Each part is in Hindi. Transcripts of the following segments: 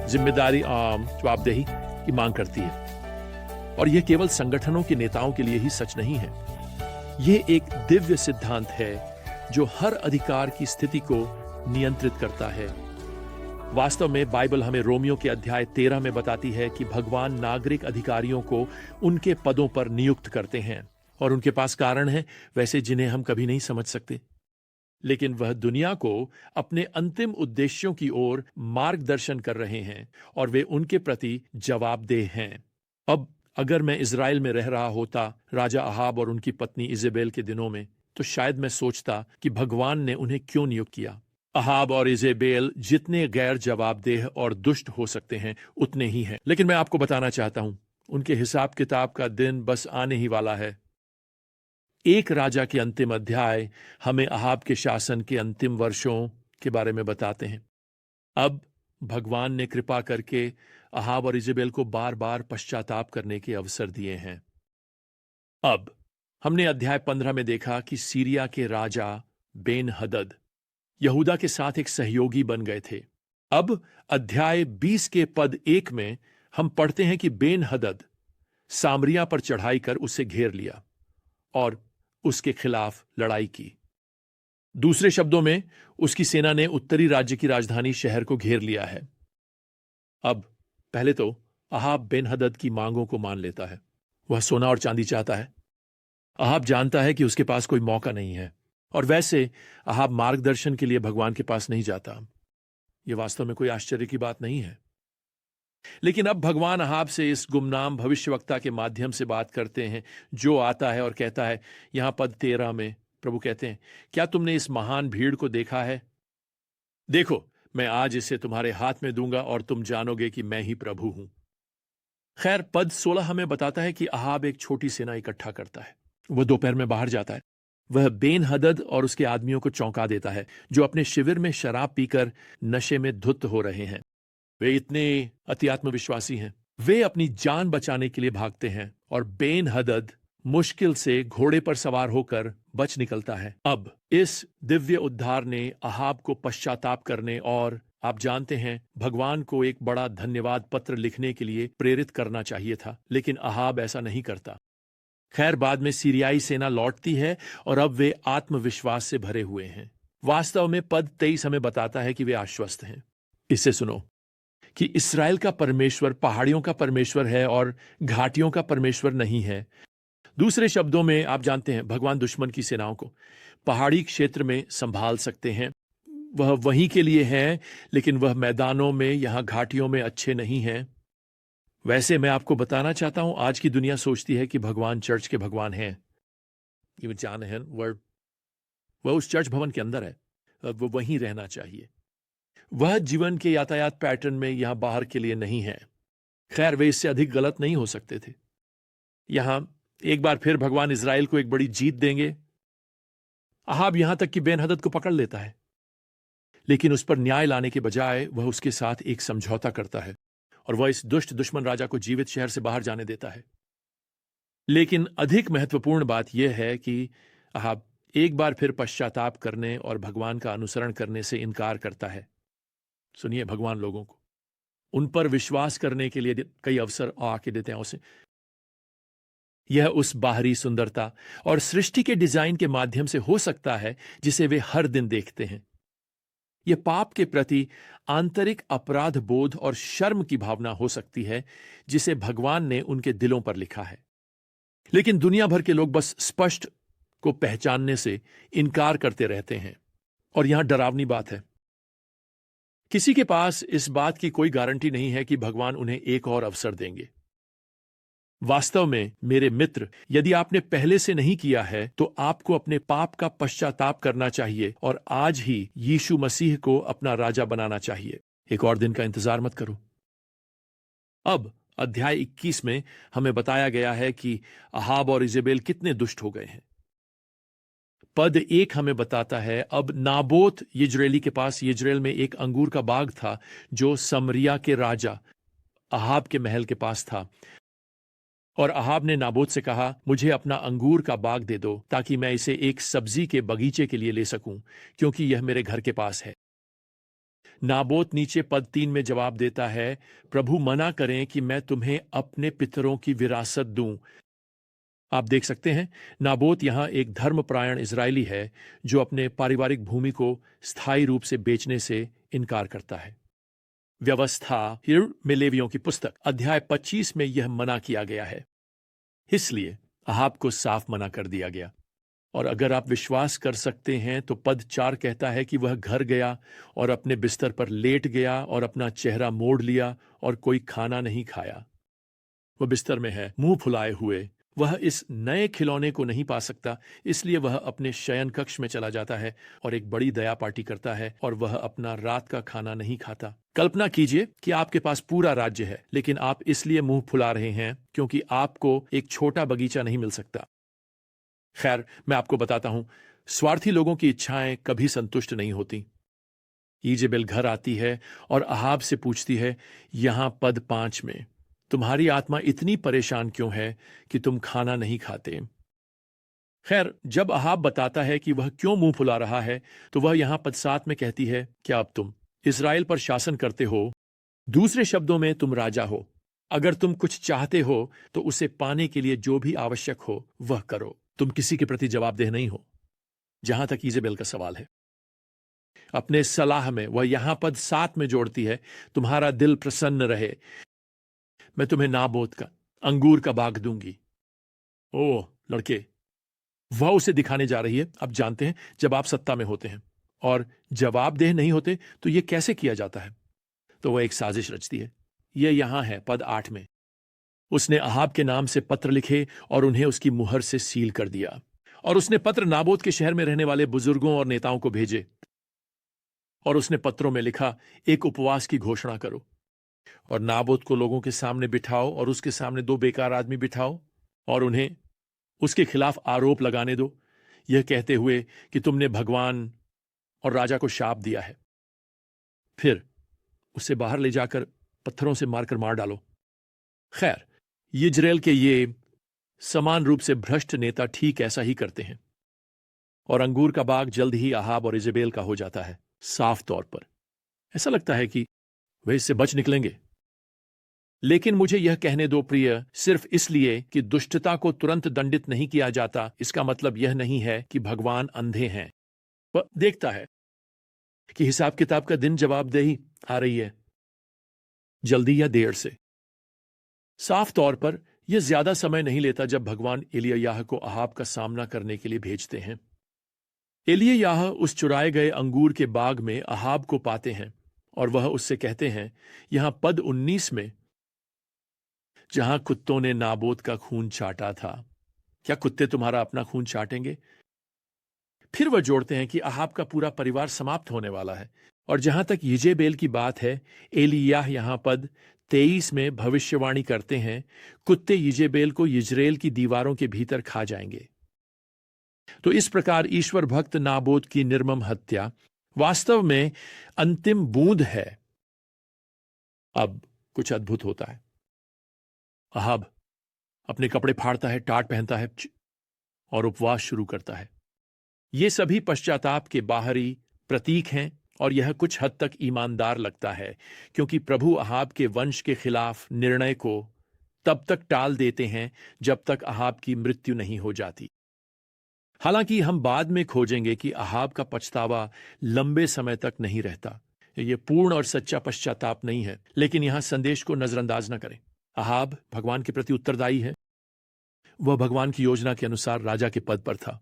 जिम्मेदारी जवाबदेही की मांग करती है। और यह केवल संगठनों के नेताओं के लिए ही सच नहीं है, यह एक दिव्य सिद्धांत है जो हर अधिकार की स्थिति को नियंत्रित करता है। वास्तव में बाइबल हमें रोमियो के अध्याय 13 में बताती है कि भगवान नागरिक अधिकारियों को उनके पदों पर नियुक्त करते हैं और उनके पास कारण है वैसे जिन्हें हम कभी नहीं समझ सकते, लेकिन वह दुनिया को अपने अंतिम उद्देश्यों की ओर मार्गदर्शन कर रहे हैं और वे उनके प्रति जवाबदेह हैं। अब अगर मैं इज़राइल में रह रहा होता राजा अहाब और उनकी पत्नी इजेबेल के दिनों में, तो शायद मैं सोचता कि भगवान ने उन्हें क्यों नियुक्त किया। अहाब और इजेबेल जितने गैर जवाबदेह और दुष्ट हो सकते हैं उतने ही हैं, लेकिन मैं आपको बताना चाहता हूं उनके हिसाब किताब का दिन बस आने ही वाला है। एक राजा के अंतिम अध्याय हमें अहाब के शासन के अंतिम वर्षों के बारे में बताते हैं। अब भगवान ने कृपा करके अहाब और इजेबेल को बार बार पश्चाताप करने के अवसर दिए हैं। अब हमने अध्याय 15 में देखा कि सीरिया के राजा बेन हदद यहूदा के साथ एक सहयोगी बन गए थे। अब अध्याय 20 के पद 1 में हम पढ़ते हैं कि बेन हदद सामरिया पर चढ़ाई कर उसे घेर लिया और उसके खिलाफ लड़ाई की। दूसरे शब्दों में उसकी सेना ने उत्तरी राज्य की राजधानी शहर को घेर लिया है। अब पहले तो अहाब बेन हदद की मांगों को मान लेता है। वह सोना और चांदी चाहता है। अहाब जानता है कि उसके पास कोई मौका नहीं है, और वैसे अहाब मार्गदर्शन के लिए भगवान के पास नहीं जाता। यह वास्तव में कोई आश्चर्य की बात नहीं है। लेकिन अब भगवान अहाब से इस गुमनाम भविष्यवक्ता के माध्यम से बात करते हैं, जो आता है और कहता है, यहां पद 13 में प्रभु कहते हैं, क्या तुमने इस महान भीड़ को देखा है? देखो, मैं आज इसे तुम्हारे हाथ में दूंगा और तुम जानोगे कि मैं ही प्रभु हूं। खैर, पद 16 हमें बताता है कि अहाब एक छोटी सेना इकट्ठा करता है। वह दोपहर में बाहर जाता है। वह बेन हदद और उसके आदमियों को चौंका देता है, जो अपने शिविर में शराब पीकर नशे में धुत हो रहे हैं। वे इतने अति आत्मविश्वासी हैं। वे अपनी जान बचाने के लिए भागते हैं और बेन हदद मुश्किल से घोड़े पर सवार होकर बच निकलता है। अब इस दिव्य उद्धार ने अहाब को पश्चाताप करने और आप जानते हैं भगवान को एक बड़ा धन्यवाद पत्र लिखने के लिए प्रेरित करना चाहिए था, लेकिन अहाब ऐसा नहीं करता। खैर, बाद में सीरियाई सेना लौटती है और अब वे आत्मविश्वास से भरे हुए हैं। वास्तव में पद 23 हमें बताता है कि वे आश्वस्त हैं। इसे सुनो कि इस्राएल का परमेश्वर पहाड़ियों का परमेश्वर है और घाटियों का परमेश्वर नहीं है। दूसरे शब्दों में आप जानते हैं भगवान दुश्मन की सेनाओं को पहाड़ी क्षेत्र में संभाल सकते हैं। वह वहीं के लिए है, लेकिन वह मैदानों में, यहां घाटियों में अच्छे नहीं हैं। वैसे मैं आपको बताना चाहता हूं, आज की दुनिया सोचती है कि भगवान चर्च के भगवान हैं। ये जान है, वह उस चर्च भवन के अंदर है, वो वहीं रहना चाहिए। वह जीवन के यातायात पैटर्न में यहां बाहर के लिए नहीं है। खैर, वे इससे अधिक गलत नहीं हो सकते थे। यहां एक बार फिर भगवान इज़राइल को एक बड़ी जीत देंगे। अहाब यहां तक कि बेन हदद को पकड़ लेता है, लेकिन उस पर न्याय लाने के बजाय वह उसके साथ एक समझौता करता है और वह इस दुष्ट दुश्मन राजा को जीवित शहर से बाहर जाने देता है। लेकिन अधिक महत्वपूर्ण बात यह है कि अहाब एक बार फिर पश्चाताप करने और भगवान का अनुसरण करने से इनकार करता है। सुनिए, भगवान लोगों को उन पर विश्वास करने के लिए कई अवसर आके देते हैं उसे। यह उस बाहरी सुंदरता और सृष्टि के डिजाइन के माध्यम से हो सकता है जिसे वे हर दिन देखते हैं। यह पाप के प्रति आंतरिक अपराध बोध और शर्म की भावना हो सकती है जिसे भगवान ने उनके दिलों पर लिखा है। लेकिन दुनिया भर के लोग बस स्पष्ट को पहचानने से इनकार करते रहते हैं। और यहां डरावनी बात है, किसी के पास इस बात की कोई गारंटी नहीं है कि भगवान उन्हें एक और अवसर देंगे। वास्तव में मेरे मित्र, यदि आपने पहले से नहीं किया है तो आपको अपने पाप का पश्चाताप करना चाहिए और आज ही यीशु मसीह को अपना राजा बनाना चाहिए। एक और दिन का इंतजार मत करो। अब अध्याय 21 में हमें बताया गया है कि अहाब और इजेबेल कितने दुष्ट हो गए हैं। पद 1 हमें बताता है, अब नाबोत यिज्रेली के पास यिज्रेल में एक अंगूर का बाग था जो समरिया के राजा अहाब के महल के पास था। और अहाब ने नाबोत से कहा, मुझे अपना अंगूर का बाग दे दो ताकि मैं इसे एक सब्जी के बगीचे के लिए ले सकूं, क्योंकि यह मेरे घर के पास है। नाबोत नीचे पद 3 में जवाब देता है, प्रभु मना करें कि मैं तुम्हें अपने पितरों की विरासत दूं। आप देख सकते हैं, नाबोत यहां एक धर्मपरायण इजरायली है जो अपने पारिवारिक भूमि को स्थायी रूप से बेचने से इनकार करता है। व्यवस्था में लेवियों की पुस्तक अध्याय 25 में यह मना किया गया है, इसलिए अहाब को साफ मना कर दिया गया। और अगर आप विश्वास कर सकते हैं तो पद 4 कहता है कि वह घर गया और अपने बिस्तर पर लेट गया और अपना चेहरा मोड़ लिया और कोई खाना नहीं खाया। वह बिस्तर में है, मुंह फुलाए हुए। वह इस नए खिलौने को नहीं पा सकता, इसलिए वह अपने शयन कक्ष में चला जाता है और एक बड़ी दया पार्टी करता है और वह अपना रात का खाना नहीं खाता। कल्पना कीजिए कि आपके पास पूरा राज्य है, लेकिन आप इसलिए मुंह फुला रहे हैं क्योंकि आपको एक छोटा बगीचा नहीं मिल सकता। खैर, मैं आपको बताता हूं, स्वार्थी लोगों की इच्छाएं कभी संतुष्ट नहीं होती। ईजेबेल घर आती है और अहाब से पूछती है, यहां पद 5 में, तुम्हारी आत्मा इतनी परेशान क्यों है कि तुम खाना नहीं खाते? खैर, जब अहाब बताता है कि वह क्यों मुंह फुला रहा है, तो वह यहां पद 7 में कहती है, क्या अब तुम इज़राइल पर शासन करते हो? दूसरे शब्दों में, तुम राजा हो। अगर तुम कुछ चाहते हो तो उसे पाने के लिए जो भी आवश्यक हो वह करो। तुम किसी के प्रति जवाबदेह नहीं हो। जहां तक ईजेबेल का सवाल है, अपने सलाह में वह यहां पद 7 में जोड़ती है, तुम्हारा दिल प्रसन्न रहे, मैं तुम्हें नाबोत का अंगूर का बाग दूंगी। ओह लड़के, वह उसे दिखाने जा रही है। अब जानते हैं, जब आप सत्ता में होते हैं और जवाबदेह नहीं होते तो यह कैसे किया जाता है। तो वह एक साजिश रचती है। यह यहां है पद 8 में। उसने अहाब के नाम से पत्र लिखे और उन्हें उसकी मुहर से सील कर दिया। और उसने पत्र नाबोत के शहर में रहने वाले बुजुर्गों और नेताओं को भेजे। और उसने पत्रों में लिखा, एक उपवास की घोषणा करो और नाबोत को लोगों के सामने बिठाओ और उसके सामने 2 बेकार आदमी बिठाओ और उन्हें उसके खिलाफ आरोप लगाने दो, यह कहते हुए कि तुमने भगवान और राजा को शाप दिया है। फिर उसे बाहर ले जाकर पत्थरों से मारकर मार डालो। खैर, यिज्रेल के ये समान रूप से भ्रष्ट नेता ठीक ऐसा ही करते हैं और अंगूर का बाग जल्द ही अहाब और इजेबेल का हो जाता है। साफ तौर पर ऐसा लगता है कि वे इससे बच निकलेंगे। लेकिन मुझे यह कहने दो प्रिय, सिर्फ इसलिए कि दुष्टता को तुरंत दंडित नहीं किया जाता, इसका मतलब यह नहीं है कि भगवान अंधे हैं। वह देखता है कि हिसाब किताब का दिन जवाबदेही आ रही है, जल्दी या देर से। साफ तौर पर यह ज्यादा समय नहीं लेता जब भगवान एलिय्याह को अहाब का सामना करने के लिए भेजते हैं। एलिय्याह उस चुराए गए अंगूर के बाग में अहाब को पाते हैं और वह उससे कहते हैं, यहां पद 19 में, जहां कुत्तों ने नाबोत का खून चाटा था, क्या कुत्ते तुम्हारा अपना खून चाटेंगे? फिर वह जोड़ते हैं कि अहाब का पूरा परिवार समाप्त होने वाला है। और जहां तक यिजेबेल की बात है, एलिय्याह यहां पद 23 में भविष्यवाणी करते हैं, कुत्ते यिजेबेल को यिज्रेल की दीवारों के भीतर खा जाएंगे। तो इस प्रकार ईश्वर भक्त नाबोत की निर्मम हत्या वास्तव में अंतिम बूंद है। अब कुछ अद्भुत होता है। अहाब अपने कपड़े फाड़ता है, टाट पहनता है और उपवास शुरू करता है। ये सभी पश्चाताप के बाहरी प्रतीक हैं और यह कुछ हद तक ईमानदार लगता है, क्योंकि प्रभु अहाब के वंश के खिलाफ निर्णय को तब तक टाल देते हैं जब तक अहाब की मृत्यु नहीं हो जाती। हालांकि हम बाद में खोजेंगे कि अहाब का पछतावा लंबे समय तक नहीं रहता। यह पूर्ण और सच्चा पश्चाताप नहीं है, लेकिन यहां संदेश को नजरअंदाज न करें। अहाब भगवान के प्रति उत्तरदायी है। वह भगवान की योजना के अनुसार राजा के पद पर था।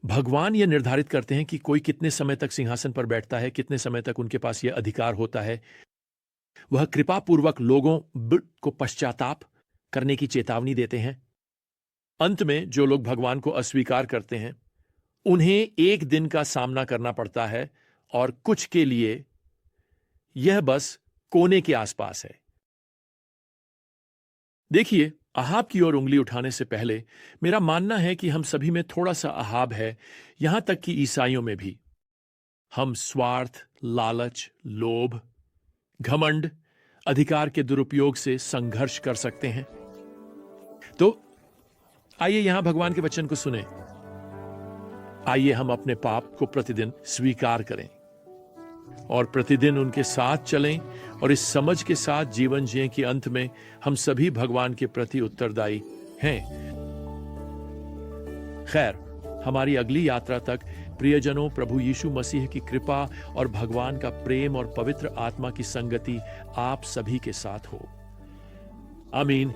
भगवान यह निर्धारित करते हैं कि कोई कितने समय तक सिंहासन पर बैठता है, कितने समय तक उनके पास यह अधिकार होता है। वह कृपापूर्वक लोगों को पश्चाताप करने की चेतावनी देते हैं। अंत में जो लोग भगवान को अस्वीकार करते हैं, उन्हें एक दिन का सामना करना पड़ता है और कुछ के लिए यह बस कोने के आसपास है। देखिए, अहाब की ओर उंगली उठाने से पहले मेरा मानना है कि हम सभी में थोड़ा सा अहाब है, यहां तक कि ईसाइयों में भी। हम स्वार्थ, लालच, लोभ, घमंड, अधिकार के दुरुपयोग से संघर्ष कर सकते हैं। तो आइए यहां भगवान के वचन को सुने। आइए हम अपने पाप को प्रतिदिन स्वीकार करें। और प्रतिदिन उनके साथ चलें और इस समझ के साथ जीवन जिएं कि अंत में हम सभी भगवान के प्रति उत्तरदायी हैं। खैर, हमारी अगली यात्रा तक प्रियजनों, प्रभु यीशु मसीह की कृपा और भगवान का प्रेम और पवित्र आत्मा की संगति आप सभी के साथ हो। आमीन।